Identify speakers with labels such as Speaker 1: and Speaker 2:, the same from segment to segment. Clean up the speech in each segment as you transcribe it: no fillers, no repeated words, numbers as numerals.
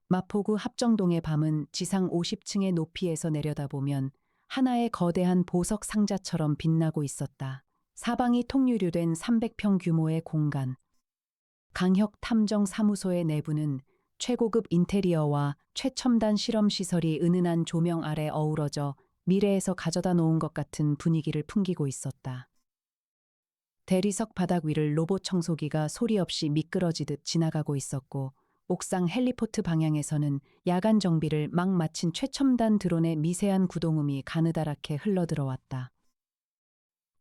Speaker 1: 마포구 합정동의 밤은 지상 50층의 높이에서 내려다보면 하나의 거대한 보석 상자처럼 빛나고 있었다. 사방이 통유리된 300평 규모의 공간. 강혁 탐정 사무소의 내부는 최고급 인테리어와 최첨단 실험 시설이 은은한 조명 아래 어우러져 미래에서 가져다 놓은 것 같은 분위기를 풍기고 있었다. 대리석 바닥 위를 로봇 청소기가 소리 없이 미끄러지듯 지나가고 있었고, 옥상 헬리포트 방향에서는 야간 정비를 막 마친 최첨단 드론의 미세한 구동음이 가느다랗게 흘러들어왔다.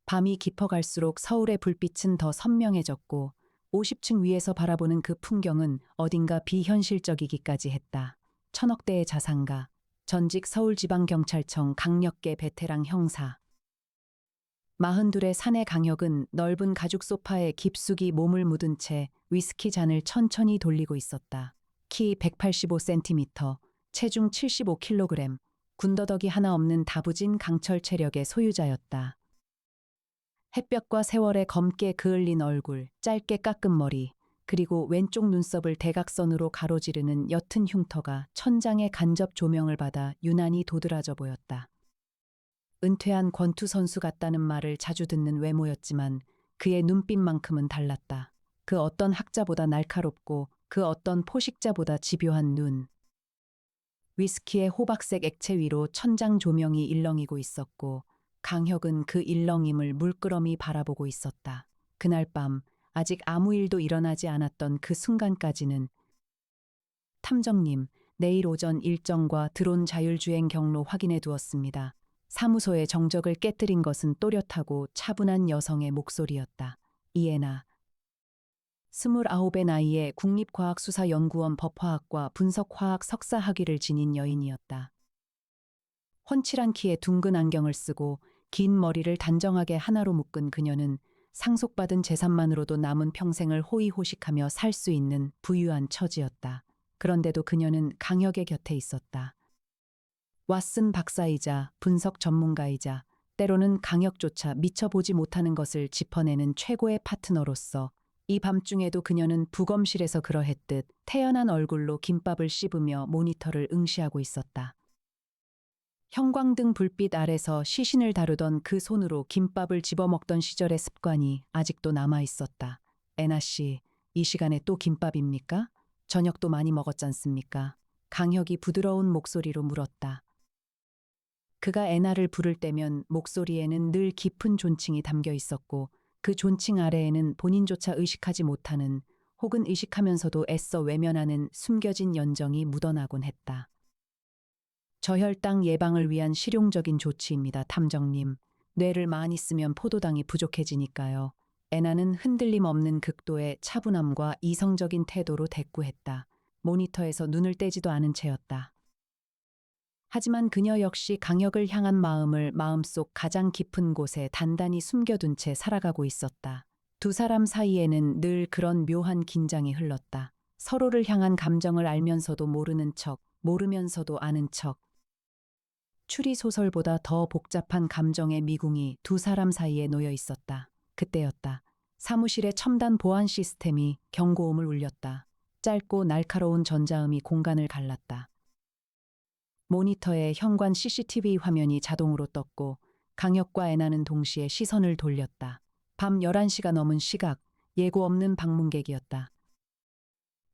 Speaker 1: 밤이 깊어갈수록 서울의 불빛은 더 선명해졌고 50층 위에서 바라보는 그 풍경은 어딘가 비현실적이기까지 했다. 천억대의 자산가, 전직 서울지방경찰청 강력계 베테랑 형사. 42의 사내 강혁은 넓은 가죽 소파에 깊숙이 몸을 묻은 채 위스키 잔을 천천히 돌리고 있었다. 키 185cm, 체중 75kg, 군더더기 하나 없는 다부진 강철 체력의 소유자였다. 햇볕과 세월에 검게 그을린 얼굴, 짧게 깎은 머리, 그리고 왼쪽 눈썹을 대각선으로 가로지르는 옅은 흉터가 천장의 간접 조명을 받아 유난히 도드라져 보였다. 은퇴한 권투 선수 같다는 말을 자주 듣는 외모였지만 그의 눈빛만큼은 달랐다. 그 어떤 학자보다 날카롭고 그 어떤 포식자보다 집요한 눈. 위스키의 호박색 액체 위로 천장 조명이 일렁이고 있었고 강혁은 그 일렁임을 물끄러미 바라보고 있었다. 그날 밤 아직 아무 일도 일어나지 않았던 그 순간까지는 탐정님, 내일 오전 일정과 드론 자율주행 경로 확인해 두었습니다. 사무소의 정적을 깨뜨린 것은 또렷하고 차분한 여성의 목소리였다. 이애나. 29의 나이에 국립과학수사연구원 법화학과 분석화학 석사 학위를 지닌 여인이었다. 훤칠한 키에 둥근 안경을 쓰고 긴 머리를 단정하게 하나로 묶은 그녀는 상속받은 재산만으로도 남은 평생을 호의호식하며 살 수 있는 부유한 처지였다. 그런데도 그녀는 강혁의 곁에 있었다. 왓슨 박사이자 분석 전문가이자 때로는 강혁조차 미처 보지 못하는 것을 짚어내는 최고의 파트너로서 이 밤중에도 그녀는 부검실에서 그러했듯 태연한 얼굴로 김밥을 씹으며 모니터를 응시하고 있었다. 형광등 불빛 아래서 시신을 다루던 그 손으로 김밥을 집어먹던 시절의 습관이 아직도 남아있었다. 애나 씨, 이 시간에 또 김밥입니까? 저녁도 많이 먹었잖습니까? 강혁이 부드러운 목소리로 물었다. 그가 애나를 부를 때면 목소리에는 늘 깊은 존칭이 담겨 있었고 그 존칭 아래에는 본인조차 의식하지 못하는 혹은 의식하면서도 애써 외면하는 숨겨진 연정이 묻어나곤 했다. 저혈당 예방을 위한 실용적인 조치입니다, 탐정님. 뇌를 많이 쓰면 포도당이 부족해지니까요. 애나는 흔들림 없는 극도의 차분함과 이성적인 태도로 대꾸했다. 모니터에서 눈을 떼지도 않은 채였다. 하지만 그녀 역시 강혁을 향한 마음을 마음속 가장 깊은 곳에 단단히 숨겨둔 채 살아가고 있었다. 두 사람 사이에는 늘 그런 묘한 긴장이 흘렀다. 서로를 향한 감정을 알면서도 모르는 척, 모르면서도 아는 척. 추리소설보다 더 복잡한 감정의 미궁이 두 사람 사이에 놓여 있었다. 그때였다. 사무실의 첨단 보안 시스템이 경고음을 울렸다. 짧고 날카로운 전자음이 공간을 갈랐다. 모니터에 현관 CCTV 화면이 자동으로 떴고 강혁과 애나는 동시에 시선을 돌렸다. 밤 11시가 넘은 시각, 예고 없는 방문객이었다.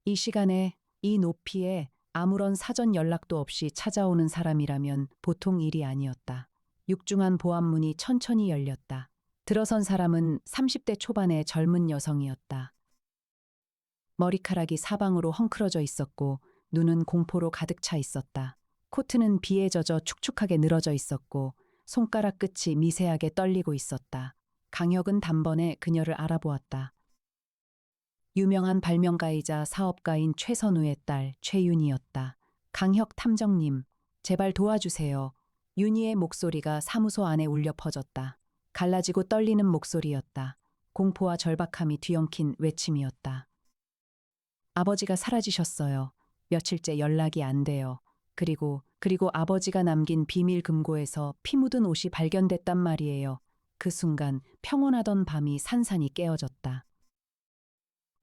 Speaker 1: 이 시간에, 이 높이에 아무런 사전 연락도 없이 찾아오는 사람이라면 보통 일이 아니었다. 육중한 보안문이 천천히 열렸다. 들어선 사람은 30대 초반의 젊은 여성이었다. 머리카락이 사방으로 헝클어져 있었고 눈은 공포로 가득 차 있었다. 코트는 비에 젖어 축축하게 늘어져 있었고 손가락 끝이 미세하게 떨리고 있었다. 강혁은 단번에 그녀를 알아보았다. 유명한 발명가이자 사업가인 최선우의 딸 최윤이었다. 강혁 탐정님, 제발 도와주세요. 윤희의 목소리가 사무소 안에 울려 퍼졌다. 갈라지고 떨리는 목소리였다. 공포와 절박함이 뒤엉킨 외침이었다. 아버지가 사라지셨어요. 며칠째 연락이 안 돼요. 그리고 아버지가 남긴 비밀 금고에서 피 묻은 옷이 발견됐단 말이에요. 그 순간 평온하던 밤이 산산이 깨어졌다.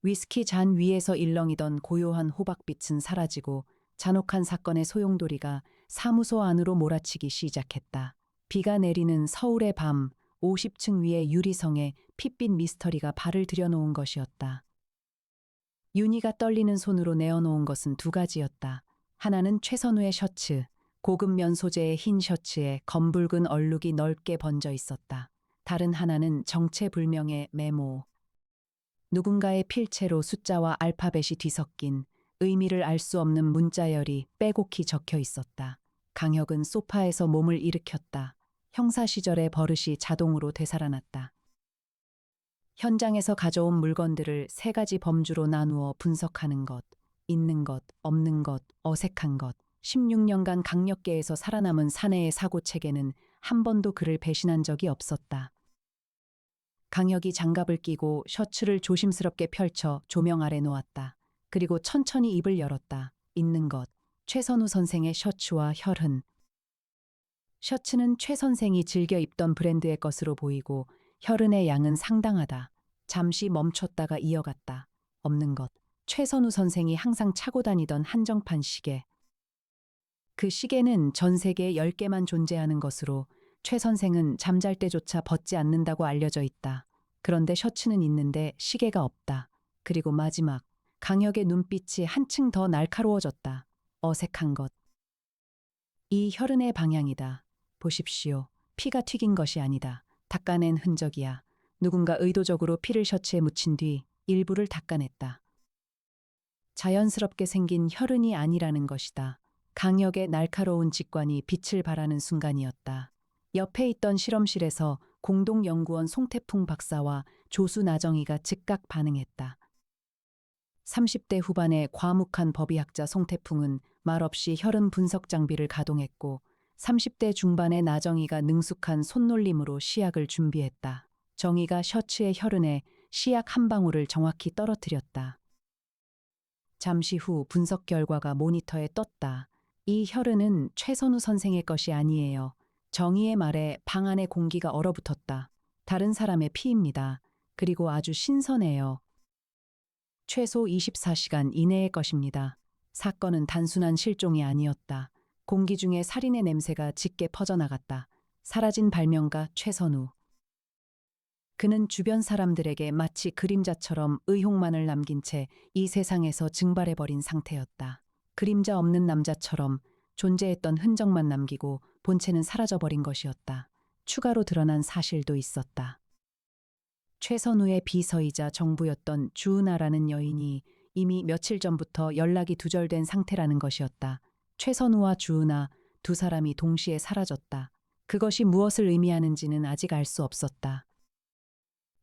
Speaker 1: 위스키 잔 위에서 일렁이던 고요한 호박빛은 사라지고 잔혹한 사건의 소용돌이가 사무소 안으로 몰아치기 시작했다. 비가 내리는 서울의 밤, 50층 위의 유리성에 핏빛 미스터리가 발을 들여놓은 것이었다. 윤희가 떨리는 손으로 내어놓은 것은 두 가지였다. 하나는 최선우의 셔츠, 고급 면 소재의 흰 셔츠에 검붉은 얼룩이 넓게 번져 있었다. 다른 하나는 정체불명의 메모. 누군가의 필체로 숫자와 알파벳이 뒤섞인 의미를 알 수 없는 문자열이 빼곡히 적혀 있었다. 강혁은 소파에서 몸을 일으켰다. 형사 시절의 버릇이 자동으로 되살아났다. 현장에서 가져온 물건들을 세 가지 범주로 나누어 분석하는 것, 있는 것, 없는 것, 어색한 것. 16년간 강력계에서 살아남은 사내의 사고체계는 한 번도 그를 배신한 적이 없었다. 강혁이 장갑을 끼고 셔츠를 조심스럽게 펼쳐 조명 아래 놓았다. 그리고 천천히 입을 열었다. 있는 것, 최선우 선생의 셔츠와 혈흔. 셔츠는 최 선생이 즐겨 입던 브랜드의 것으로 보이고 혈흔의 양은 상당하다. 잠시 멈췄다가 이어갔다. 없는 것, 최선우 선생이 항상 차고 다니던 한정판 시계. 그 시계는 전 세계에 10개만 존재하는 것으로 최 선생은 잠잘 때조차 벗지 않는다고 알려져 있다. 그런데 셔츠는 있는데 시계가 없다. 그리고 마지막, 강혁의 눈빛이 한층 더 날카로워졌다. 어색한 것. 이 혈흔의 방향이다. 보십시오. 피가 튀긴 것이 아니다. 닦아낸 흔적이야. 누군가 의도적으로 피를 셔츠에 묻힌 뒤 일부를 닦아냈다. 자연스럽게 생긴 혈흔이 아니라는 것이다. 강혁의 날카로운 직관이 빛을 발하는 순간이었다. 옆에 있던 실험실에서 공동연구원 송태풍 박사와 조수 나정희가 즉각 반응했다. 30대 후반의 과묵한 법의학자 송태풍은 말없이 혈흔 분석 장비를 가동했고 30대 중반의 나정희가 능숙한 손놀림으로 시약을 준비했다. 정희가 셔츠의 혈흔에 시약 한 방울을 정확히 떨어뜨렸다. 잠시 후 분석 결과가 모니터에 떴다. 이 혈흔은 최선우 선생의 것이 아니에요. 정희의 말에 방 안의 공기가 얼어붙었다. 다른 사람의 피입니다. 그리고 아주 신선해요. 최소 24시간 이내의 것입니다. 사건은 단순한 실종이 아니었다. 공기 중에 살인의 냄새가 짙게 퍼져나갔다. 사라진 발명가 최선우. 그는 주변 사람들에게 마치 그림자처럼 의혹만을 남긴 채 이 세상에서 증발해버린 상태였다. 그림자 없는 남자처럼 존재했던 흔적만 남기고 본체는 사라져버린 것이었다. 추가로 드러난 사실도 있었다. 최선우의 비서이자 정부였던 주은아라는 여인이 이미 며칠 전부터 연락이 두절된 상태라는 것이었다. 최선우와 주은아 두 사람이 동시에 사라졌다. 그것이 무엇을 의미하는지는 아직 알 수 없었다.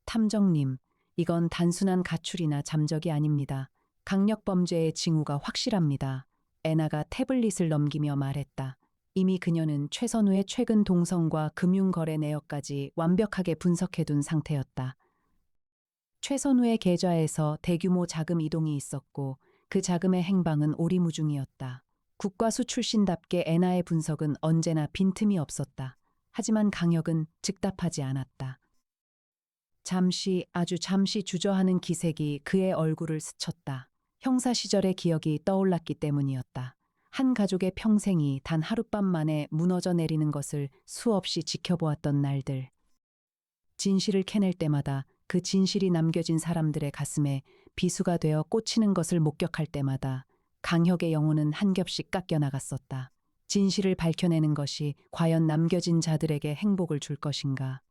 Speaker 1: 탐정님, 이건 단순한 가출이나 잠적이 아닙니다. 강력범죄의 징후가 확실합니다. 애나가 태블릿을 넘기며 말했다. 이미 그녀는 최선우의 최근 동성과 금융거래 내역까지 완벽하게 분석해둔 상태였다. 최선우의 계좌에서 대규모 자금 이동이 있었고 그 자금의 행방은 오리무중이었다. 국과수 출신답게 애나의 분석은 언제나 빈틈이 없었다. 하지만 강혁은 즉답하지 않았다. 잠시, 아주 잠시 주저하는 기색이 그의 얼굴을 스쳤다. 형사 시절의 기억이 떠올랐기 때문이었다. 한 가족의 평생이 단 하룻밤 만에 무너져 내리는 것을 수없이 지켜보았던 날들. 진실을 캐낼 때마다 그 진실이 남겨진 사람들의 가슴에 비수가 되어 꽂히는 것을 목격할 때마다 강혁의 영혼은 한 겹씩 깎여나갔었다. 진실을 밝혀내는 것이 과연 남겨진 자들에게 행복을 줄 것인가?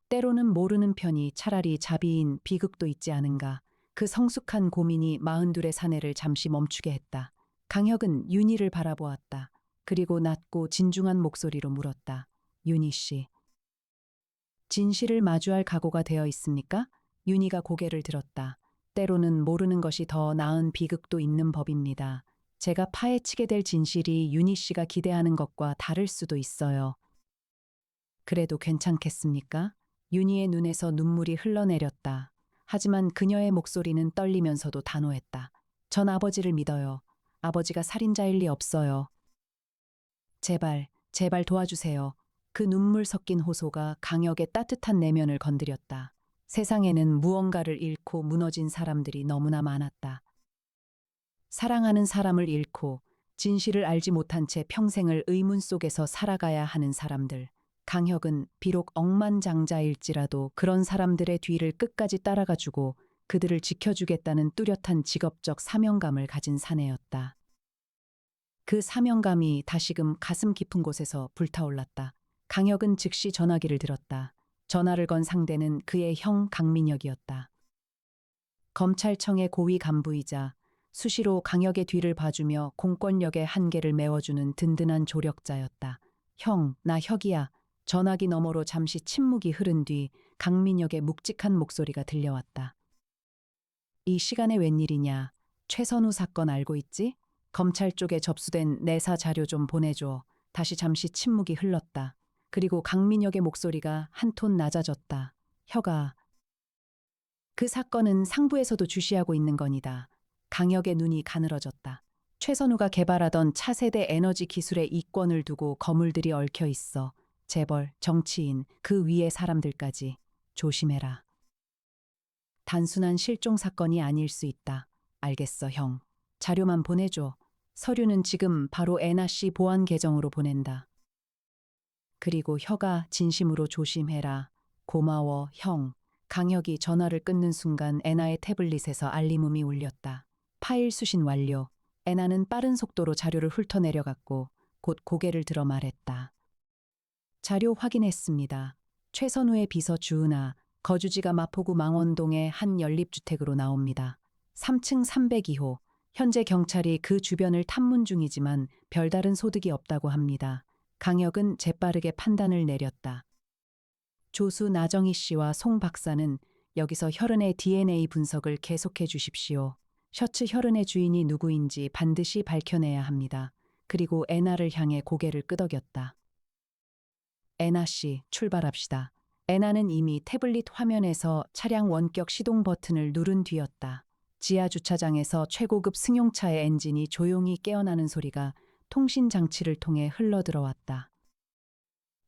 Speaker 1: 때로는 모르는 편이 차라리 자비인 비극도 있지 않은가. 그 성숙한 고민이 42의 사내를 잠시 멈추게 했다. 강혁은 윤희를 바라보았다. 그리고 낮고 진중한 목소리로 물었다. 윤희 씨. 진실을 마주할 각오가 되어 있습니까? 윤희가 고개를 들었다. 때로는 모르는 것이 더 나은 비극도 있는 법입니다. 제가 파헤치게 될 진실이 윤희 씨가 기대하는 것과 다를 수도 있어요. 그래도 괜찮겠습니까? 윤희의 눈에서 눈물이 흘러내렸다. 하지만 그녀의 목소리는 떨리면서도 단호했다. 전 아버지를 믿어요. 아버지가 살인자일 리 없어요. 제발, 제발 도와주세요. 그 눈물 섞인 호소가 강혁의 따뜻한 내면을 건드렸다. 세상에는 무언가를 잃고 무너진 사람들이 너무나 많았다. 사랑하는 사람을 잃고 진실을 알지 못한 채 평생을 의문 속에서 살아가야 하는 사람들. 강혁은 비록 억만장자일지라도 그런 사람들의 뒤를 끝까지 따라가주고 그들을 지켜주겠다는 뚜렷한 직업적 사명감을 가진 사내였다. 그 사명감이 다시금 가슴 깊은 곳에서 불타올랐다. 강혁은 즉시 전화기를 들었다. 전화를 건 상대는 그의 형 강민혁이었다. 검찰청의 고위 간부이자 수시로 강혁의 뒤를 봐주며 공권력의 한계를 메워주는 든든한 조력자였다. 형, 나 혁이야. 전화기 너머로 잠시 침묵이 흐른 뒤 강민혁의 묵직한 목소리가 들려왔다. 이 시간에 웬일이냐? 최선우 사건 알고 있지? 검찰 쪽에 접수된 내사 자료 좀 보내줘. 다시 잠시 침묵이 흘렀다. 그리고 강민혁의 목소리가 한 톤 낮아졌다. 혁아, 그 사건은 상부에서도 주시하고 있는 거니다. 강혁의 눈이 가늘어졌다. 최선우가 개발하던 차세대 에너지 기술의 이권을 두고 거물들이 얽혀 있어. 재벌, 정치인, 그 위의 사람들까지. 조심해라. 단순한 실종 사건이 아닐 수 있다. 알겠어, 형. 자료만 보내줘. 서류는 지금 바로 애나 씨 보안 계정으로 보낸다. 그리고 혁아, 진심으로 조심해라. 고마워, 형. 강혁이 전화를 끊는 순간 애나의 태블릿에서 알림음이 울렸다. 파일 수신 완료. 애나는 빠른 속도로 자료를 훑어내려갔고 곧 고개를 들어 말했다. 자료 확인했습니다. 최선우의 비서 주은아, 거주지가 마포구 망원동의 한 연립주택으로 나옵니다. 3층 302호. 현재 경찰이 그 주변을 탐문 중이지만 별다른 소득이 없다고 합니다. 강혁은 재빠르게 판단을 내렸다. 조수 나정희 씨와 송 박사는 여기서 혈흔의 DNA 분석을 계속해 주십시오. 셔츠 혈흔의 주인이 누구인지 반드시 밝혀내야 합니다. 그리고 애나를 향해 고개를 끄덕였다. 애나 씨, 출발합시다. 애나는 이미 태블릿 화면에서 차량 원격 시동 버튼을 누른 뒤였다. 지하 주차장에서 최고급 승용차의 엔진이 조용히 깨어나는 소리가 통신 장치를 통해 흘러들어왔다.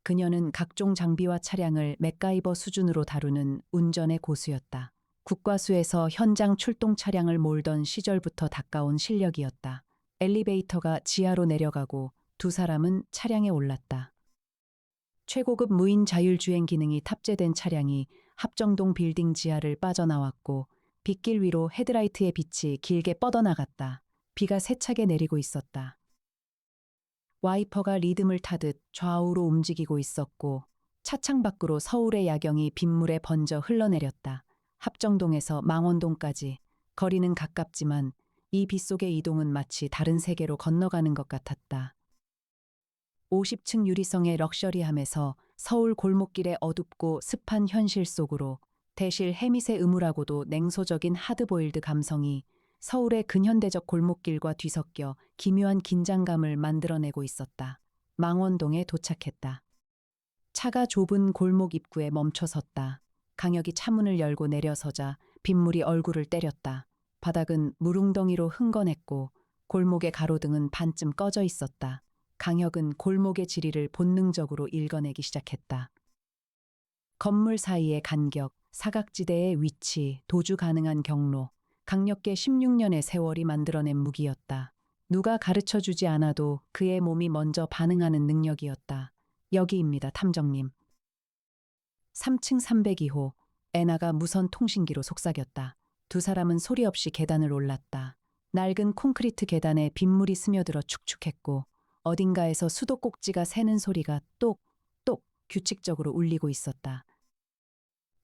Speaker 1: 그녀는 각종 장비와 차량을 맥가이버 수준으로 다루는 운전의 고수였다. 국과수에서 현장 출동 차량을 몰던 시절부터 닦아온 실력이었다. 엘리베이터가 지하로 내려가고 두 사람은 차량에 올랐다. 최고급 무인 자율주행 기능이 탑재된 차량이 합정동 빌딩 지하를 빠져나왔고 빗길 위로 헤드라이트의 빛이 길게 뻗어나갔다. 비가 세차게 내리고 있었다. 와이퍼가 리듬을 타듯 좌우로 움직이고 있었고 차창 밖으로 서울의 야경이 빗물에 번져 흘러내렸다. 합정동에서 망원동까지 거리는 가깝지만 이 빗속의 이동은 마치 다른 세계로 건너가는 것 같았다. 50층 유리성의 럭셔리함에서 서울 골목길의 어둡고 습한 현실 속으로 대실 해밋의 음울하고도 냉소적인 하드보일드 감성이 서울의 근현대적 골목길과 뒤섞여 기묘한 긴장감을 만들어내고 있었다. 망원동에 도착했다. 차가 좁은 골목 입구에 멈춰섰다. 강혁이 차문을 열고 내려서자 빗물이 얼굴을 때렸다. 바닥은 물웅덩이로 흥건했고 골목의 가로등은 반쯤 꺼져 있었다. 강혁은 골목의 지리를 본능적으로 읽어내기 시작했다. 건물 사이의 간격, 사각지대의 위치, 도주 가능한 경로, 강력계 16년의 세월이 만들어낸 무기였다. 누가 가르쳐주지 않아도 그의 몸이 먼저 반응하는 능력이었다. 여기입니다, 탐정님. 3층 302호, 애나가 무선 통신기로 속삭였다. 두 사람은 소리 없이 계단을 올랐다. 낡은 콘크리트 계단에 빗물이 스며들어 축축했고 어딘가에서 수도꼭지가 새는 소리가 똑똑 규칙적으로 울리고 있었다.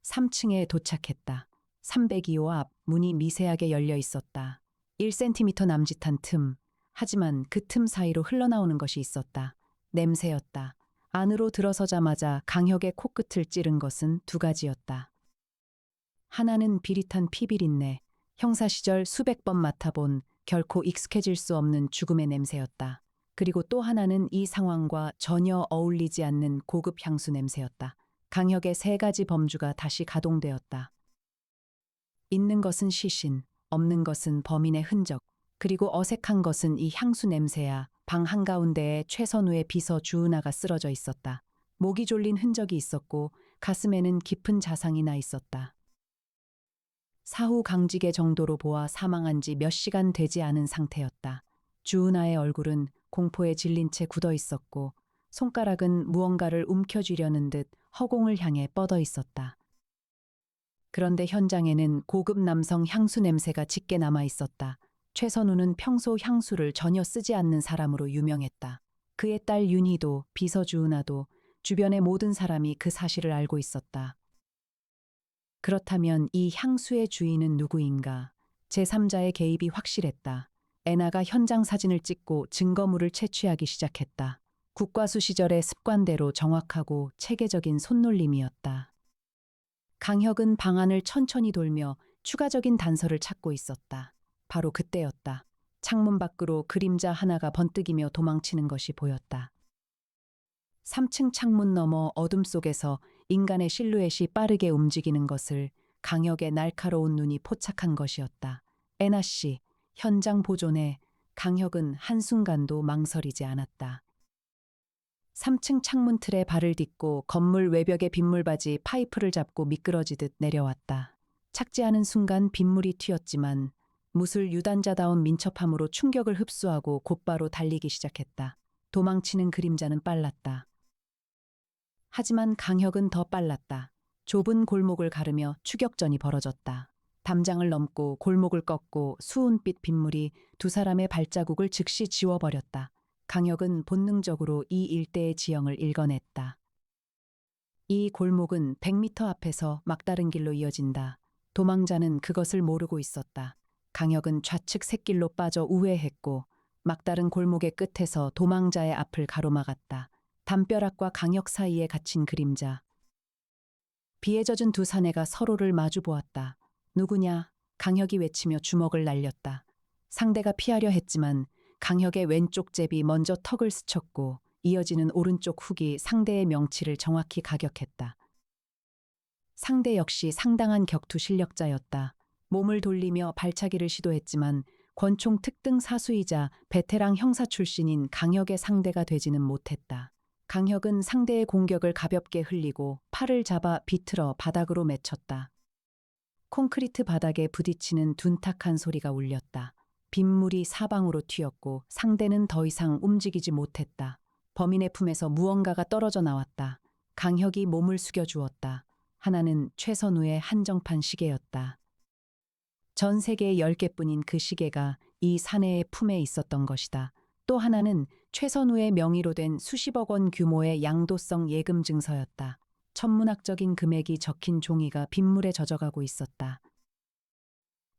Speaker 1: 3층에 도착했다. 302호 앞 문이 미세하게 열려 있었다. 1cm 남짓한 틈. 하지만 그 틈 사이로 흘러나오는 것이 있었다. 냄새였다. 안으로 들어서자마자 강혁의 코끝을 찌른 것은 두 가지였다. 하나는 비릿한 피비린내, 형사 시절 수백 번 맡아본 결코 익숙해질 수 없는 죽음의 냄새였다. 그리고 또 하나는 이 상황과 전혀 어울리지 않는 고급 향수 냄새였다. 강혁의 세 가지 범주가 다시 가동되었다. 있는 것은 시신, 없는 것은 범인의 흔적, 그리고 어색한 것은 이 향수 냄새야. 방 한가운데에 최선우의 비서 주은아가 쓰러져 있었다. 목이 졸린 흔적이 있었고 가슴에는 깊은 자상이 나 있었다. 사후 강직의 정도로 보아 사망한 지 몇 시간 되지 않은 상태였다. 주은아의 얼굴은 공포에 질린 채 굳어 있었고 손가락은 무언가를 움켜쥐려는 듯 허공을 향해 뻗어 있었다. 그런데 현장에는 고급 남성 향수 냄새가 짙게 남아 있었다. 최선우는 평소 향수를 전혀 쓰지 않는 사람으로 유명했다. 그의 딸 윤희도 비서 주은아도 주변의 모든 사람이 그 사실을 알고 있었다. 그렇다면 이 향수의 주인은 누구인가? 제3자의 개입이 확실했다. 애나가 현장 사진을 찍고 증거물을 채취하기 시작했다. 국과수 시절의 습관대로 정확하고 체계적인 손놀림이었다. 강혁은 방안을 천천히 돌며 추가적인 단서를 찾고 있었다. 바로 그때였다. 창문 밖으로 그림자 하나가 번뜩이며 도망치는 것이 보였다. 3층 창문 너머 어둠 속에서 인간의 실루엣이 빠르게 움직이는 것을 강혁의 날카로운 눈이 포착한 것이었다. 애나 씨, 현장 보존에 강혁은 한순간도 망설이지 않았다. 3층 창문 틀에 발을 딛고 건물 외벽의 빗물바지 파이프를 잡고 미끄러지듯 내려왔다. 착지하는 순간 빗물이 튀었지만 무술 유단자다운 민첩함으로 충격을 흡수하고 곧바로 달리기 시작했다. 도망치는 그림자는 빨랐다. 하지만 강혁은 더 빨랐다. 좁은 골목을 가르며 추격전이 벌어졌다. 담장을 넘고 골목을 꺾고 수은빛 빗물이 두 사람의 발자국을 즉시 지워버렸다. 강혁은 본능적으로 이 일대의 지형을 읽어냈다. 이 골목은 100m 앞에서 막다른 길로 이어진다. 도망자는 그것을 모르고 있었다. 강혁은 좌측 샛길로 빠져 우회했고 막다른 골목의 끝에서 도망자의 앞을 가로막았다. 담벼락과 강혁 사이에 갇힌 그림자. 비에 젖은 두 사내가 서로를 마주보았다. 누구냐? 강혁이 외치며 주먹을 날렸다. 상대가 피하려 했지만 강혁의 왼쪽 잽이 먼저 턱을 스쳤고 이어지는 오른쪽 훅이 상대의 명치를 정확히 가격했다. 상대 역시 상당한 격투 실력자였다. 몸을 돌리며 발차기를 시도했지만 권총 특등 사수이자 베테랑 형사 출신인 강혁의 상대가 되지는 못했다. 강혁은 상대의 공격을 가볍게 흘리고 팔을 잡아 비틀어 바닥으로 맺혔다. 콘크리트 바닥에 부딪히는 둔탁한 소리가 울렸다. 빗물이 사방으로 튀었고 상대는 더 이상 움직이지 못했다. 범인의 품에서 무언가가 떨어져 나왔다. 강혁이 몸을 숙여주었다. 하나는 최선우의 한정판 시계였다. 전 세계에 10개뿐인 그 시계가 이 사내의 품에 있었던 것이다. 또 하나는 최선우의 명의로 된 수십억 원 규모의 양도성 예금 증서였다. 천문학적인 금액이 적힌 종이가 빗물에 젖어가고 있었다.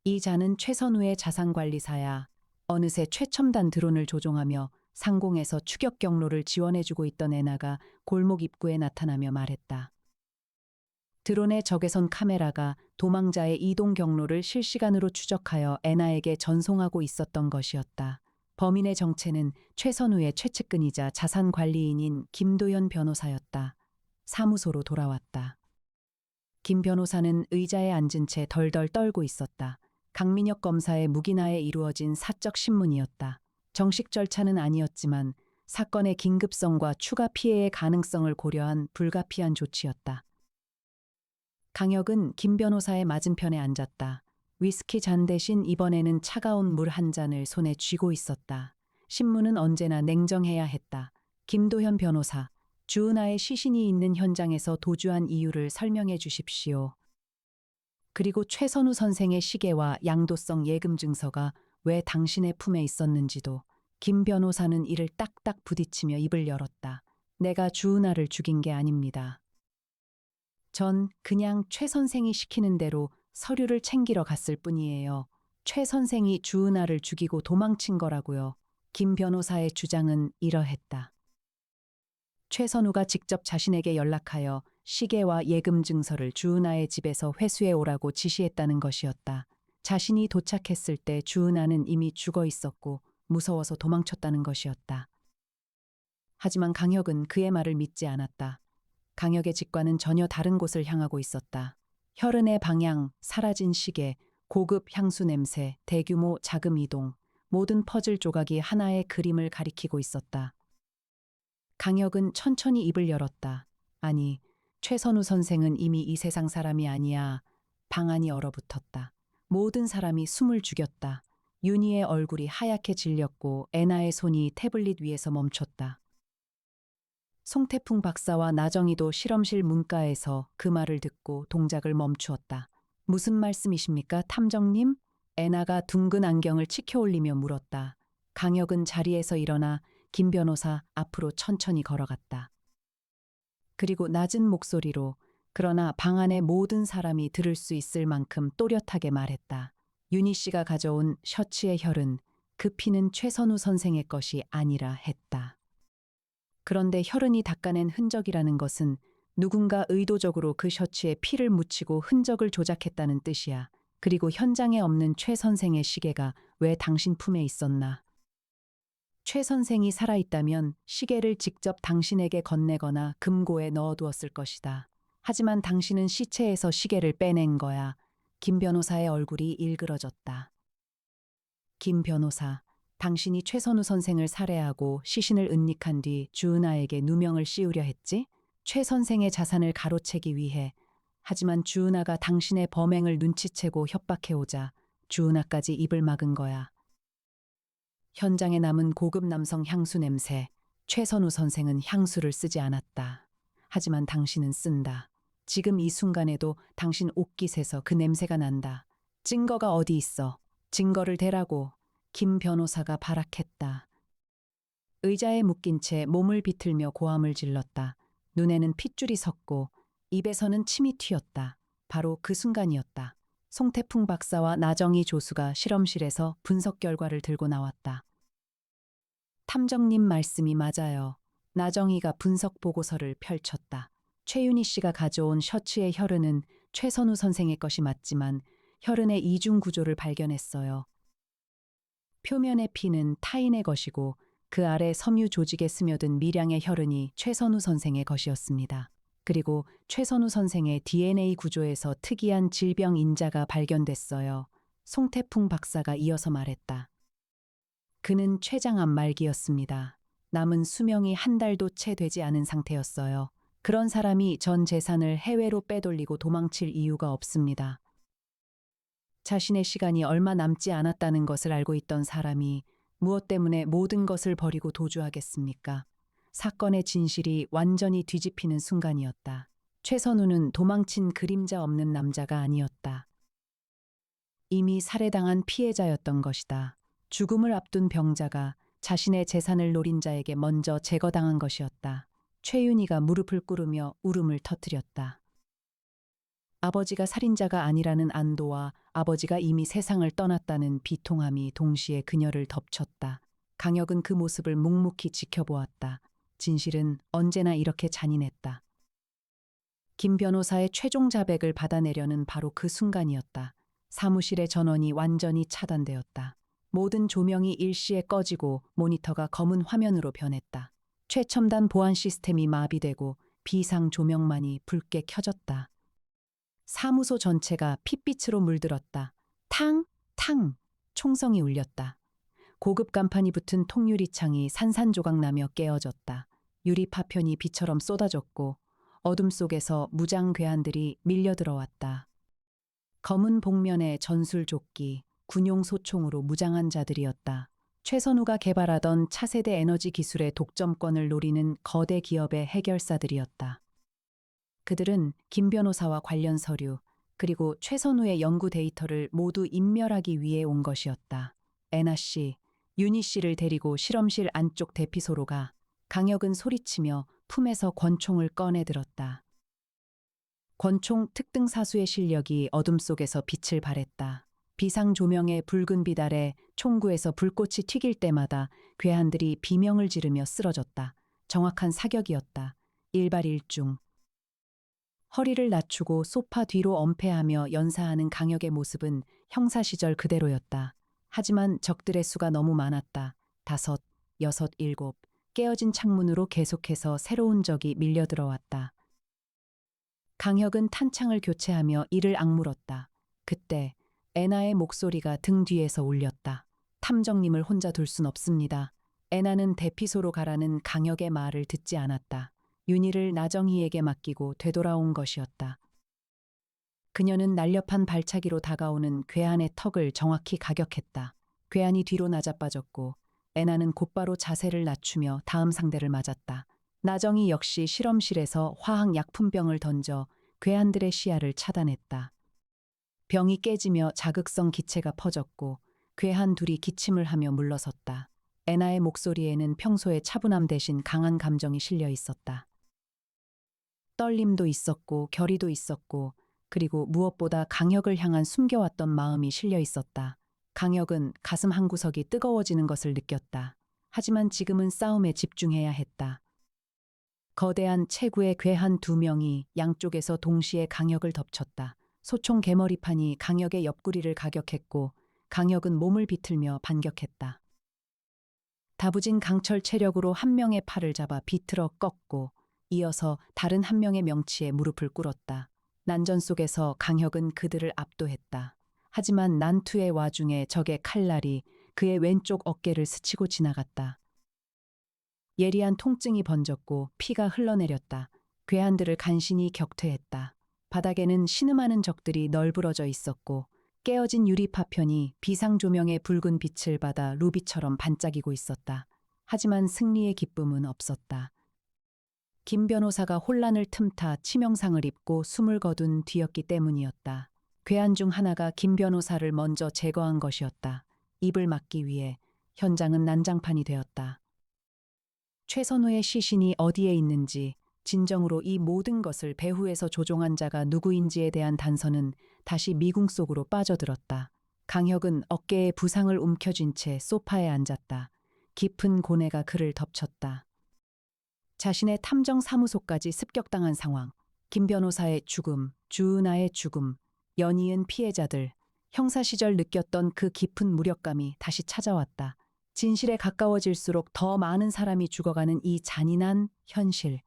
Speaker 1: 이 자는 최선우의 자산관리사야. 어느새 최첨단 드론을 조종하며 상공에서 추격 경로를 지원해주고 있던 애나가 골목 입구에 나타나며 말했다. 드론의 적외선 카메라가 도망자의 이동 경로를 실시간으로 추적하여 애나에게 전송하고 있었던 것이었다. 범인의 정체는 최선우의 최측근이자 자산관리인인 김도연 변호사였다. 사무소로 돌아왔다. 김 변호사는 의자에 앉은 채 덜덜 떨고 있었다. 강민혁 검사의 묵인하에 이루어진 사적 신문이었다. 정식 절차는 아니었지만 사건의 긴급성과 추가 피해의 가능성을 고려한 불가피한 조치였다. 강혁은 김 변호사의 맞은편에 앉았다. 위스키 잔 대신 이번에는 차가운 물 한 잔을 손에 쥐고 있었다. 신문은 언제나 냉정해야 했다. 김도현 변호사, 주은아의 시신이 있는 현장에서 도주한 이유를 설명해 주십시오. 그리고 최선우 선생의 시계와 양도성 예금 증서가 왜 당신의 품에 있었는지도. 김 변호사는 이를 딱딱 부딪히며 입을 열었다. 내가 주은아를 죽인 게 아닙니다. 전 그냥 최 선생이 시키는 대로 서류를 챙기러 갔을 뿐이에요. 최 선생이 주은아를 죽이고 도망친 거라고요. 김 변호사의 주장은 이러했다. 최선우가 직접 자신에게 연락하여 시계와 예금 증서를 주은아의 집에서 회수해 오라고 지시했다는 것이었다. 자신이 도착했을 때 주은아는 이미 죽어 있었고 무서워서 도망쳤다는 것이었다. 하지만 강혁은 그의 말을 믿지 않았다. 강혁의 직관은 전혀 다른 곳을 향하고 있었다. 혈흔의 방향, 사라진 시계, 고급 향수 냄새, 대규모 자금 이동, 모든 퍼즐 조각이 하나의 그림을 가리키고 있었다. 강혁은 천천히 입을 열었다. 아니, 최선우 선생은 이미 이 세상 사람이 아니야. 방 안이 얼어붙었다. 모든 사람이 숨을 죽였다. 윤희의 얼굴이 하얗게 질렸고 애나의 손이 태블릿 위에서 멈췄다. 송태풍 박사와 나정희도 실험실 문가에서 그 말을 듣고 동작을 멈추었다. 무슨 말씀이십니까, 탐정님? 애나가 둥근 안경을 치켜올리며 물었다. 강혁은 자리에서 일어나 김 변호사 앞으로 천천히 걸어갔다. 그리고 낮은 목소리로, 그러나 방 안의 모든 사람이 들을 수 있을 만큼 또렷하게 말했다. 윤희 씨가 가져온 셔츠의 혈은 그 피는 최선우 선생의 것이 아니라 했다. 그런데 혈흔이 닦아낸 흔적이라는 것은 누군가 의도적으로 그 셔츠에 피를 묻히고 흔적을 조작했다는 뜻이야. 그리고 현장에 없는 최 선생의 시계가 왜 당신 품에 있었나? 최 선생이 살아있다면 시계를 직접 당신에게 건네거나 금고에 넣어두었을 것이다. 하지만 당신은 시체에서 시계를 빼낸 거야. 김 변호사의 얼굴이 일그러졌다. 김 변호사, 당신이 최선우 선생을 살해하고 시신을 은닉한 뒤 주은아에게 누명을 씌우려 했지? 최 선생의 자산을 가로채기 위해. 하지만 주은아가 당신의 범행을 눈치채고 협박해오자 주은아까지 입을 막은 거야. 현장에 남은 고급 남성 향수 냄새. 최선우 선생은 향수를 쓰지 않았다. 하지만 당신은 쓴다. 지금 이 순간에도 당신 옷깃에서 그 냄새가 난다. 증거가 어디 있어? 증거를 대라고. 김 변호사가 발악했다. 의자에 묶인 채 몸을 비틀며 고함을 질렀다. 눈에는 핏줄이 섰고 입에서는 침이 튀었다. 바로 그 순간이었다. 송태풍 박사와 나정희 조수가 실험실에서 분석 결과를 들고 나왔다. 탐정님 말씀이 맞아요. 나정희가 분석 보고서를 펼쳤다. 최윤희 씨가 가져온 셔츠의 혈흔은 최선우 선생의 것이 맞지만 혈흔의 이중 구조를 발견했어요. 표면의 피는 타인의 것이고 그 아래 섬유 조직에 스며든 미량의 혈흔이 최선우 선생의 것이었습니다. 그리고 최선우 선생의 DNA 구조에서 특이한 질병 인자가 발견됐어요. 송태풍 박사가 이어서 말했다. 그는 췌장암 말기였습니다. 남은 수명이 한 달도 채 되지 않은 상태였어요. 그런 사람이 전 재산을 해외로 빼돌리고 도망칠 이유가 없습니다. 자신의 시간이 얼마 남지 않았다는 것을 알고 있던 사람이 무엇 때문에 모든 것을 버리고 도주하겠습니까? 사건의 진실이 완전히 뒤집히는 순간이었다. 최선우는 도망친 그림자 없는 남자가 아니었다. 이미 살해당한 피해자였던 것이다. 죽음을 앞둔 병자가 자신의 재산을 노린 자에게 먼저 제거당한 것이었다. 최윤희가 무릎을 꿇으며 울음을 터뜨렸다. 아버지가 살인자가 아니라는 안도와 아버지가 이미 세상을 떠났다는 비통함이 동시에 그녀를 덮쳤다. 강혁은 그 모습을 묵묵히 지켜보았다. 진실은 언제나 이렇게 잔인했다. 김 변호사의 최종 자백을 받아내려는 바로 그 순간이었다. 사무실의 전원이 완전히 차단되었다. 모든 조명이 일시에 꺼지고 모니터가 검은 화면으로 변했다. 최첨단 보안 시스템이 마비되고 비상 조명만이 붉게 켜졌다. 사무소 전체가 핏빛으로 물들었다. 탕! 탕! 총성이 울렸다. 고급 간판이 붙은 통유리 창이 산산조각나며 깨어졌다. 유리 파편이 비처럼 쏟아졌고 어둠 속에서 무장 괴한들이 밀려들어왔다. 검은 복면에 전술조끼, 군용 소총으로 무장한 자들이었다. 최선우가 개발하던 차세대 에너지 기술의 독점권을 노리는 거대 기업의 해결사들이었다. 그들은 김 변호사와 관련 서류, 그리고 최선우의 연구 데이터를 모두 인멸하기 위해 온 것이었다. 애나 씨, 윤희 씨를 데리고 실험실 안쪽 대피소로 가. 강혁은 소리치며 품에서 권총을 꺼내들었다. 권총 특등 사수의 실력이 어둠 속에서 빛을 발했다. 비상 조명의 붉은 빛 아래 총구에서 불꽃이 튀길 때마다 괴한들이 비명을 지르며 쓰러졌다. 정확한 사격이었다. 일발일중. 허리를 낮추고 소파 뒤로 엄폐하며 연사하는 강혁의 모습은 형사 시절 그대로였다. 하지만 적들의 수가 너무 많았다. 5, 6, 7. 깨어진 창문으로 계속해서 새로운 적이 밀려들어왔다. 강혁은 탄창을 교체하며 이를 악물었다. 그때 애나의 목소리가 등 뒤에서 울렸다. 탐정님을 혼자 둘 순 없습니다. 애나는 대피소로 가라는 강혁의 말을 듣지 않았다. 윤희를 나정희에게 맡기고 되돌아온 것이었다. 그녀는 날렵한 발차기로 다가오는 괴한의 턱을 정확히 가격했다. 괴한이 뒤로 나자빠졌고 애나는 곧바로 자세를 낮추며 다음 상대를 맞았다. 나정이 역시 실험실에서 화학 약품병을 던져 괴한들의 시야를 차단했다. 병이 깨지며 자극성 기체가 퍼졌고 괴한 둘이 기침을 하며 물러섰다. 애나의 목소리에는 평소의 차분함 대신 강한 감정이 실려 있었다. 떨림도 있었고 결의도 있었고 그리고 무엇보다 강혁을 향한 숨겨왔던 마음이 실려 있었다. 강혁은 가슴 한구석이 뜨거워지는 것을 느꼈다. 하지만 지금은 싸움에 집중해야 했다. 거대한 체구의 괴한 두 명이 양쪽에서 동시에 강혁을 덮쳤다. 소총 개머리판이 강혁의 옆구리를 가격했고 강혁은 몸을 비틀며 반격했다. 다부진 강철 체력으로 한 명의 팔을 잡아 비틀어 꺾고 이어서 다른 한 명의 명치에 무릎을 꿇었다. 난전 속에서 강혁은 그들을 압도했다. 하지만 난투의 와중에 적의 칼날이 그의 왼쪽 어깨를 스치고 지나갔다. 예리한 통증이 번졌고 피가 흘러내렸다. 괴한들을 간신히 격퇴했다. 바닥에는 신음하는 적들이 널브러져 있었고 깨어진 유리 파편이 비상 조명의 붉은 빛을 받아 루비처럼 반짝이고 있었다. 하지만 승리의 기쁨은 없었다. 김 변호사가 혼란을 틈타 치명상을 입고 숨을 거둔 뒤였기 때문이었다. 괴한 중 하나가 김 변호사를 먼저 제거한 것이었다. 입을 막기 위해 현장은 난장판이 되었다. 최선우의 시신이 어디에 있는지, 진정으로 이 모든 것을 배후에서 조종한 자가 누구인지에 대한 단서는 다시 미궁 속으로 빠져들었다. 강혁은 어깨에 부상을 움켜쥔 채 소파에 앉았다. 깊은 고뇌가 그를 덮쳤다. 자신의 탐정 사무소까지 습격당한 상황, 김 변호사의 죽음, 주은아의 죽음, 연이은 피해자들, 형사 시절 느꼈던 그 깊은 무력감이 다시 찾아왔다. 진실에 가까워질수록 더 많은 사람이 죽어가는 이 잔인한 현실.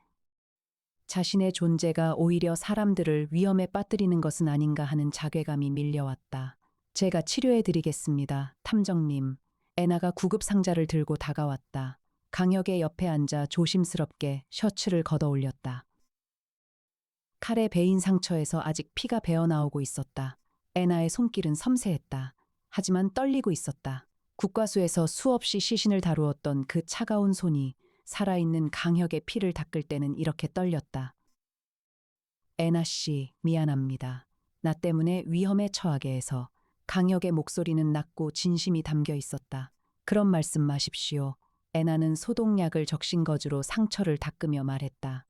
Speaker 1: 자신의 존재가 오히려 사람들을 위험에 빠뜨리는 것은 아닌가 하는 자괴감이 밀려왔다. 제가 치료해드리겠습니다, 탐정님. 애나가 구급 상자를 들고 다가왔다. 강혁의 옆에 앉아 조심스럽게 셔츠를 걷어 올렸다. 칼에 베인 상처에서 아직 피가 배어나오고 있었다. 애나의 손길은 섬세했다. 하지만 떨리고 있었다. 국과수에서 수없이 시신을 다루었던 그 차가운 손이 살아있는 강혁의 피를 닦을 때는 이렇게 떨렸다. 애나 씨, 미안합니다. 나 때문에 위험에 처하게 해서. 강혁의 목소리는 낮고 진심이 담겨 있었다. 그런 말씀 마십시오. 애나는 소독약을 적신 거즈로 상처를 닦으며 말했다.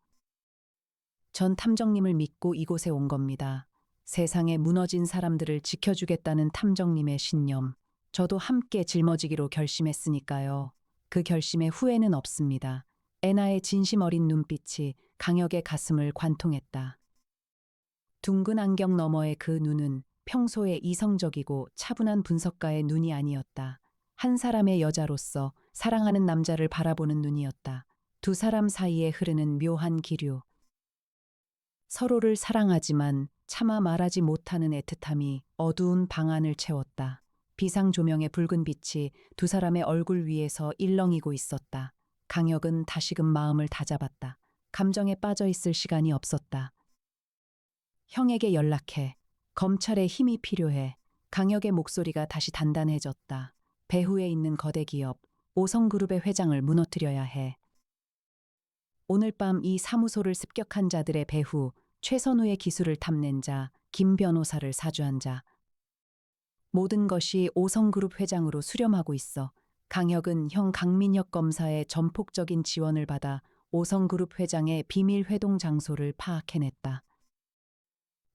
Speaker 1: 전 탐정님을 믿고 이곳에 온 겁니다. 세상에 무너진 사람들을 지켜주겠다는 탐정님의 신념. 저도 함께 짊어지기로 결심했으니까요. 그 결심에 후회는 없습니다. 애나의 진심 어린 눈빛이 강혁의 가슴을 관통했다. 둥근 안경 너머의 그 눈은 평소에 이성적이고 차분한 분석가의 눈이 아니었다. 한 사람의 여자로서 사랑하는 남자를 바라보는 눈이었다. 두 사람 사이에 흐르는 묘한 기류. 서로를 사랑하지만 차마 말하지 못하는 애틋함이 어두운 방 안을 채웠다. 비상 조명의 붉은 빛이 두 사람의 얼굴 위에서 일렁이고 있었다. 강혁은 다시금 마음을 다잡았다. 감정에 빠져 있을 시간이 없었다. 형에게 연락해. 검찰에 힘이 필요해. 강혁의 목소리가 다시 단단해졌다. 배후에 있는 거대 기업, 오성그룹의 회장을 무너뜨려야 해. 오늘 밤 이 사무소를 습격한 자들의 배후, 최선우의 기술을 탐낸 자, 김 변호사를 사주한 자. 모든 것이 오성그룹 회장으로 수렴하고 있어. 강혁은 형 강민혁 검사의 전폭적인 지원을 받아 오성그룹 회장의 비밀 회동 장소를 파악해냈다.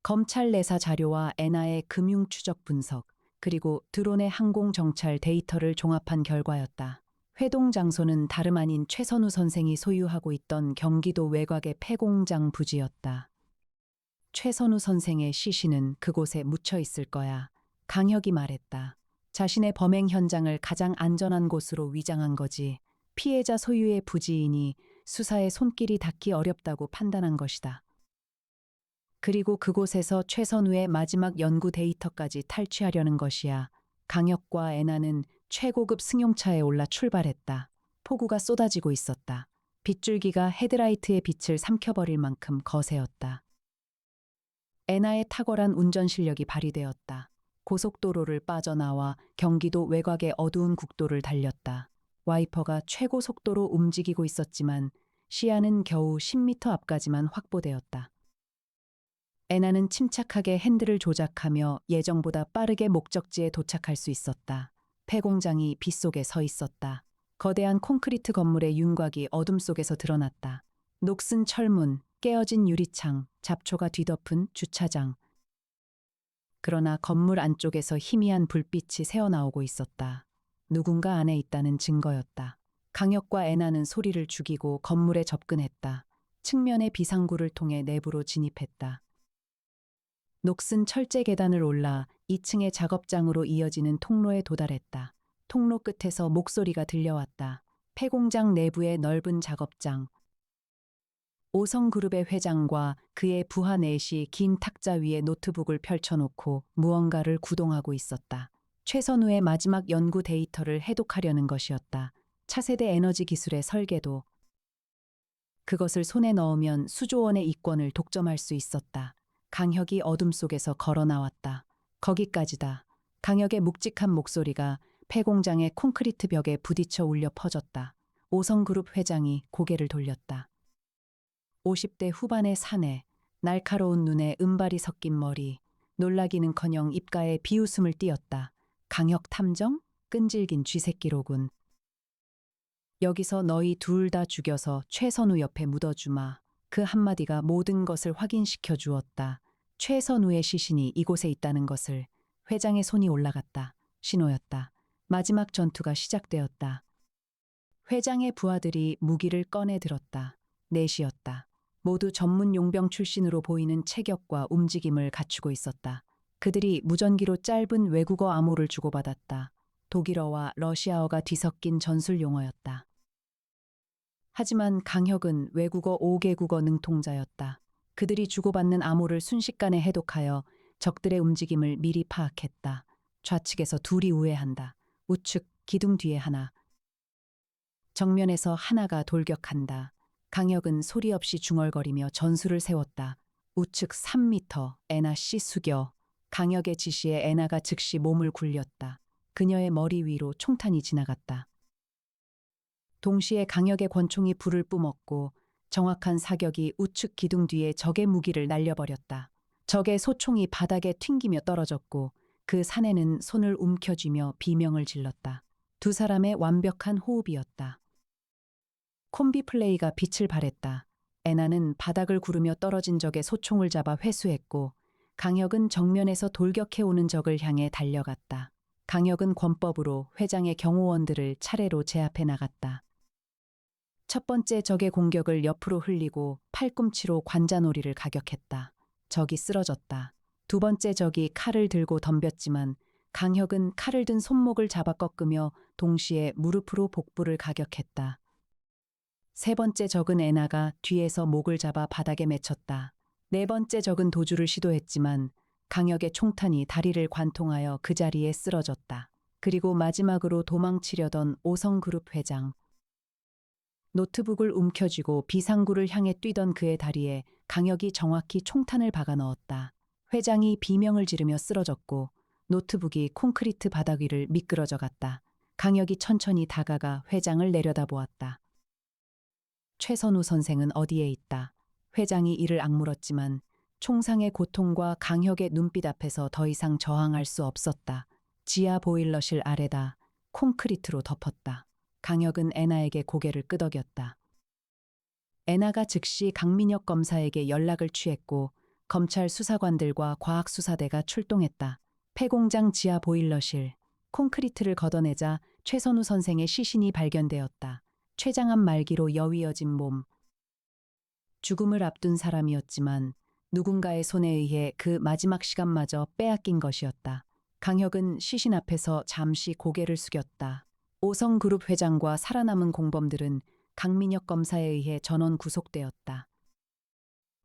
Speaker 1: 검찰 내사 자료와 애나의 금융 추적 분석, 그리고 드론의 항공정찰 데이터를 종합한 결과였다. 회동 장소는 다름 아닌 최선우 선생이 소유하고 있던 경기도 외곽의 폐공장 부지였다. 최선우 선생의 시신은 그곳에 묻혀 있을 거야. 강혁이 말했다. 자신의 범행 현장을 가장 안전한 곳으로 위장한 거지. 피해자 소유의 부지이니 수사에 손길이 닿기 어렵다고 판단한 것이다. 그리고 그곳에서 최선우의 마지막 연구 데이터까지 탈취하려는 것이야. 강혁과 애나는 최고급 승용차에 올라 출발했다. 폭우가 쏟아지고 있었다. 빗줄기가 헤드라이트의 빛을 삼켜버릴 만큼 거세었다. 애나의 탁월한 운전 실력이 발휘되었다. 고속도로를 빠져나와 경기도 외곽의 어두운 국도를 달렸다. 와이퍼가 최고 속도로 움직이고 있었지만 시야는 겨우 10m 앞까지만 확보되었다. 애나는 침착하게 핸들을 조작하며 예정보다 빠르게 목적지에 도착할 수 있었다. 폐공장이 빗속에 서 있었다. 거대한 콘크리트 건물의 윤곽이 어둠 속에서 드러났다. 녹슨 철문, 깨어진 유리창, 잡초가 뒤덮은 주차장. 그러나 건물 안쪽에서 희미한 불빛이 새어나오고 있었다. 누군가 안에 있다는 증거였다. 강혁과 애나는 소리를 죽이고 건물에 접근했다. 측면의 비상구를 통해 내부로 진입했다. 녹슨 철제 계단을 올라 2층의 작업장으로 이어지는 통로에 도달했다. 통로 끝에서 목소리가 들려왔다. 폐공장 내부의 넓은 작업장. 오성그룹의 회장과 그의 부하 넷이 긴 탁자 위에 노트북을 펼쳐놓고 무언가를 구동하고 있었다. 최선우의 마지막 연구 데이터를 해독하려는 것이었다. 차세대 에너지 기술의 설계도. 그것을 손에 넣으면 수조원의 이권을 독점할 수 있었다. 강혁이 어둠 속에서 걸어 나왔다. 거기까지다. 강혁의 묵직한 목소리가 폐공장의 콘크리트 벽에 부딪혀 울려 퍼졌다. 오성그룹 회장이 고개를 돌렸다. 50대 후반의 사내, 날카로운 눈에 은발이 섞인 머리, 놀라기는커녕 입가에 비웃음을 띄었다. 강혁 탐정? 끈질긴 쥐새끼로군. 여기서 너희 둘 다 죽여서 최선우 옆에 묻어주마. 그 한마디가 모든 것을 확인시켜 주었다. 최선우의 시신이 이곳에 있다는 것을. 회장의 손이 올라갔다. 신호였다. 마지막 전투가 시작되었다. 회장의 부하들이 무기를 꺼내 들었다. 넷이었다. 모두 전문 용병 출신으로 보이는 체격과 움직임을 갖추고 있었다. 그들이 무전기로 짧은 외국어 암호를 주고받았다. 독일어와 러시아어가 뒤섞인 전술 용어였다. 하지만 강혁은 외국어 5개국어 능통자였다. 그들이 주고받는 암호를 순식간에 해독하여 적들의 움직임을 미리 파악했다. 좌측에서 둘이 우회한다. 우측 기둥 뒤에 하나. 정면에서 하나가 돌격한다. 강혁은 소리 없이 중얼거리며 전술을 세웠다. 우측 3m, 애나 씨 숙여. 강혁의 지시에 애나가 즉시 몸을 굴렸다. 그녀의 머리 위로 총탄이 지나갔다. 동시에 강혁의 권총이 불을 뿜었고 정확한 사격이 우측 기둥 뒤에 적의 무기를 날려버렸다. 적의 소총이 바닥에 튕기며 떨어졌고 그 사내는 손을 움켜쥐며 비명을 질렀다. 두 사람의 완벽한 호흡이었다. 콤비 플레이가 빛을 발했다. 애나는 바닥을 구르며 떨어진 적의 소총을 잡아 회수했고 강혁은 정면에서 돌격해오는 적을 향해 달려갔다. 강혁은 권법으로 회장의 경호원들을 차례로 제압해 나갔다. 첫 번째 적의 공격을 옆으로 흘리고 팔꿈치로 관자놀이를 가격했다. 적이 쓰러졌다. 두 번째 적이 칼을 들고 덤볐지만 강혁은 칼을 든 손목을 잡아 꺾으며 동시에 무릎으로 복부를 가격했다. 세 번째 적은 애나가 뒤에서 목을 잡아 바닥에 맺혔다. 네 번째 적은 도주를 시도했지만 강혁의 총탄이 다리를 관통하여 그 자리에 쓰러졌다. 그리고 마지막으로 도망치려던 오성그룹 회장. 노트북을 움켜쥐고 비상구를 향해 뛰던 그의 다리에 강혁이 정확히 총탄을 박아 넣었다. 회장이 비명을 지르며 쓰러졌고 노트북이 콘크리트 바닥 위를 미끄러져 갔다. 강혁이 천천히 다가가 회장을 내려다보았다. 최선우 선생은 어디에 있다. 회장이 이를 악물었지만 총상의 고통과 강혁의 눈빛 앞에서 더 이상 저항할 수 없었다. 지하 보일러실 아래다. 콘크리트로 덮었다. 강혁은 애나에게 고개를 끄덕였다. 애나가 즉시 강민혁 검사에게 연락을 취했고 검찰 수사관들과 과학수사대가 출동했다. 폐공장 지하 보일러실, 콘크리트를 걷어내자 최선우 선생의 시신이 발견되었다. 췌장암 말기로 여위어진 몸. 죽음을 앞둔 사람이었지만 누군가의 손에 의해 그 마지막 시간마저 빼앗긴 것이었다. 강혁은 시신 앞에서 잠시 고개를 숙였다. 오성그룹 회장과 살아남은 공범들은 강민혁 검사에 의해 전원 구속되었다.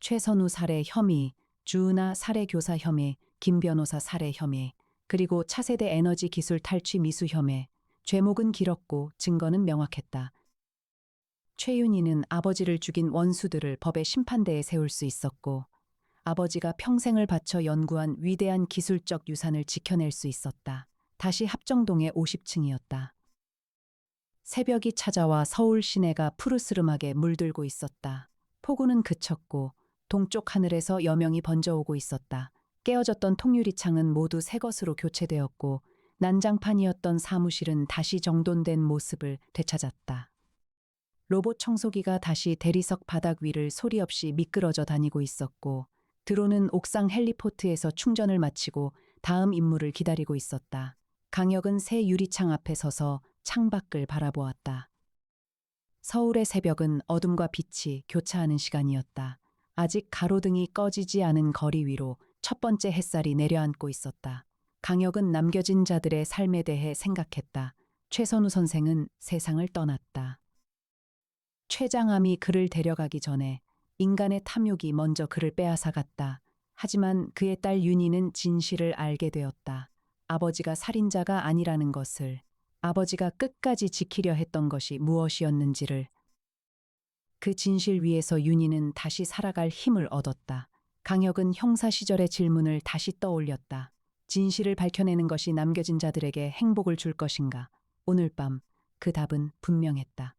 Speaker 1: 최선우 살해 혐의, 주은아 살해 교사 혐의, 김 변호사 살해 혐의, 그리고 차세대 에너지 기술 탈취 미수 혐의. 죄목은 길었고 증거는 명확했다. 최윤희는 아버지를 죽인 원수들을 법의 심판대에 세울 수 있었고 아버지가 평생을 바쳐 연구한 위대한 기술적 유산을 지켜낼 수 있었다. 다시 합정동의 50층이었다. 새벽이 찾아와 서울 시내가 푸르스름하게 물들고 있었다. 폭우는 그쳤고 동쪽 하늘에서 여명이 번져오고 있었다. 깨어졌던 통유리 창은 모두 새 것으로 교체되었고 난장판이었던 사무실은 다시 정돈된 모습을 되찾았다. 로봇 청소기가 다시 대리석 바닥 위를 소리 없이 미끄러져 다니고 있었고 드론은 옥상 헬리포트에서 충전을 마치고 다음 임무를 기다리고 있었다. 강혁은 새 유리창 앞에 서서 창밖을 바라보았다. 서울의 새벽은 어둠과 빛이 교차하는 시간이었다. 아직 가로등이 꺼지지 않은 거리 위로 첫 번째 햇살이 내려앉고 있었다. 강혁은 남겨진 자들의 삶에 대해 생각했다. 최선우 선생은 세상을 떠났다. 최장암이 그를 데려가기 전에 인간의 탐욕이 먼저 그를 빼앗아갔다. 하지만 그의 딸 윤희는 진실을 알게 되었다. 아버지가 살인자가 아니라는 것을, 아버지가 끝까지 지키려 했던 것이 무엇이었는지를. 그 진실 위에서 윤희는 다시 살아갈 힘을 얻었다. 강혁은 형사 시절의 질문을 다시 떠올렸다. 진실을 밝혀내는 것이 남겨진 자들에게 행복을 줄 것인가? 오늘 밤 그 답은 분명했다.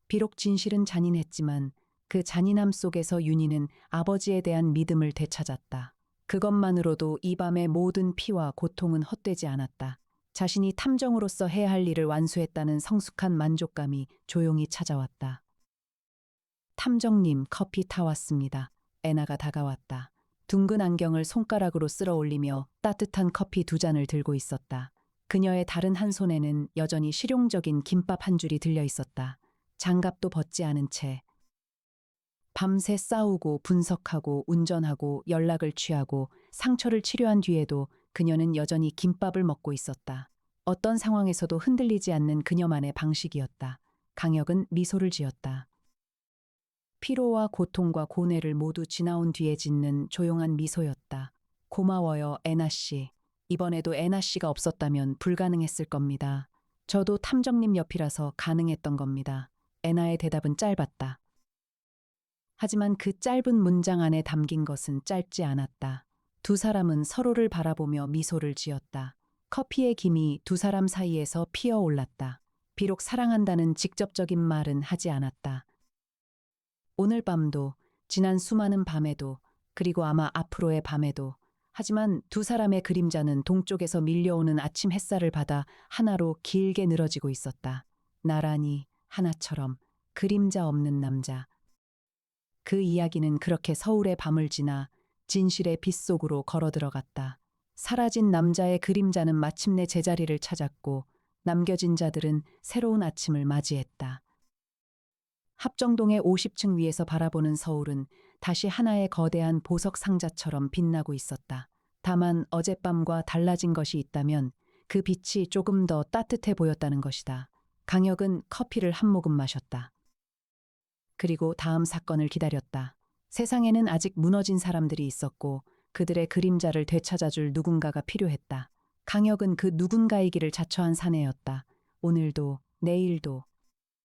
Speaker 1: 비록 진실은 잔인했지만 그 잔인함 속에서 윤희는 아버지에 대한 믿음을 되찾았다. 그것만으로도 이 밤의 모든 피와 고통은 헛되지 않았다. 자신이 탐정으로서 해야 할 일을 완수했다는 성숙한 만족감이 조용히 찾아왔다. 탐정님, 커피 타왔습니다. 애나가 다가왔다. 둥근 안경을 손가락으로 쓸어 올리며 따뜻한 커피 2잔을 들고 있었다. 그녀의 다른 한 손에는 여전히 실용적인 김밥 한 줄이 들려 있었다. 장갑도 벗지 않은 채. 밤새 싸우고 분석하고 운전하고 연락을 취하고 상처를 치료한 뒤에도 그녀는 여전히 김밥을 먹고 있었다. 어떤 상황에서도 흔들리지 않는 그녀만의 방식이었다. 강혁은 미소를 지었다. 피로와 고통과 고뇌를 모두 지나온 뒤에 짓는 조용한 미소였다. 고마워요, 애나 씨. 이번에도 애나 씨가 없었다면 불가능했을 겁니다. 저도 탐정님 옆이라서 가능했던 겁니다. 애나의 대답은 짧았다. 하지만 그 짧은 문장 안에 담긴 것은 짧지 않았다. 두 사람은 서로를 바라보며 미소를 지었다. 커피의 김이 두 사람 사이에서 피어올랐다. 비록 사랑한다는 직접적인 말은 하지 않았다. 오늘 밤도, 지난 수많은 밤에도, 그리고 아마 앞으로의 밤에도, 하지만 두 사람의 그림자는 동쪽에서 밀려오는 아침 햇살을 받아 하나로 길게 늘어지고 있었다. 나란히, 하나처럼, 그림자 없는 남자. 그 이야기는 그렇게 서울의 밤을 지나 진실의 빛 속으로 걸어 들어갔다. 사라진 남자의 그림자는 마침내 제자리를 찾았고 남겨진 자들은 새로운 아침을 맞이했다. 합정동의 50층 위에서 바라보는 서울은 다시 하나의 거대한 보석 상자처럼 빛나고 있었다. 다만 어젯밤과 달라진 것이 있다면 그 빛이 조금 더 따뜻해 보였다는 것이다. 강혁은 커피를 한 모금 마셨다. 그리고 다음 사건을 기다렸다. 세상에는 아직 무너진 사람들이 있었고 그들의 그림자를 되찾아줄 누군가가 필요했다. 강혁은 그 누군가이기를 자처한 사내였다. 오늘도, 내일도,